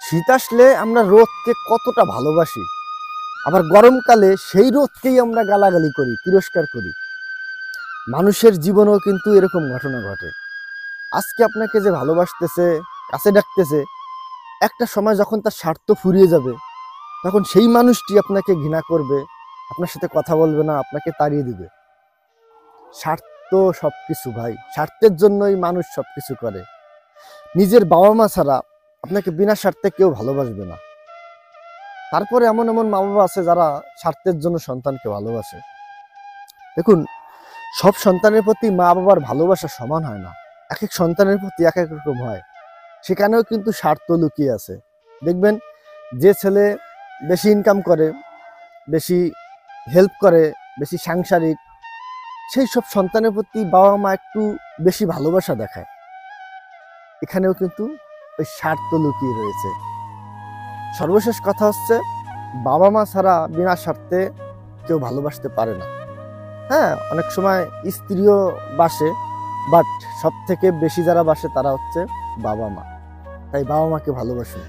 শীত আসলে আমরা রোদকে কতটা ভালোবাসি, আবার গরমকালে সেই রোদকেই আমরা গালাগালি করি, তিরস্কার করি। মানুষের জীবনেও কিন্তু এরকম ঘটনা ঘটে। আজকে আপনাকে যে ভালোবাসতেছে, কাছে ডাকতেছে, একটা সময় যখন তার স্বার্থ ফুরিয়ে যাবে, তখন সেই মানুষটি আপনাকে ঘৃণা করবে, আপনার সাথে কথা বলবে না, আপনাকে তাড়িয়ে দিবে। স্বার্থ সবকিছু ভাই, স্বার্থের জন্যই মানুষ সবকিছু করে। নিজের বাবা মা ছাড়া আপনাকে বিনা স্বার্থে কেউ ভালোবাসবে না। তারপরে এমন এমন মা বাবা আছে যারা স্বার্থের জন্য সন্তানকে ভালোবাসে। দেখুন, সব সন্তানের প্রতি মা বাবার ভালোবাসা সমান হয় না, এক এক সন্তানের প্রতি এক এক রকম হয়। সেখানেও কিন্তু স্বার্থ লুকিয়ে আছে। দেখবেন, যে ছেলে বেশি ইনকাম করে, বেশি হেল্প করে, বেশি সাংসারিক, সেই সব সন্তানের প্রতি বাবা মা একটু বেশি ভালোবাসা দেখায়। এখানেও কিন্তু ওই স্বার্থ লুকিয়ে রয়েছে। সর্বশেষ কথা হচ্ছে, বাবা মা ছাড়া বিনা স্বার্থে কেউ ভালোবাসতে পারে না। হ্যাঁ, অনেক সময় স্ত্রীও বাসে, বাট সব থেকে বেশি যারা বাসে তারা হচ্ছে বাবা মা। তাই বাবা মাকে ভালোবাসুন।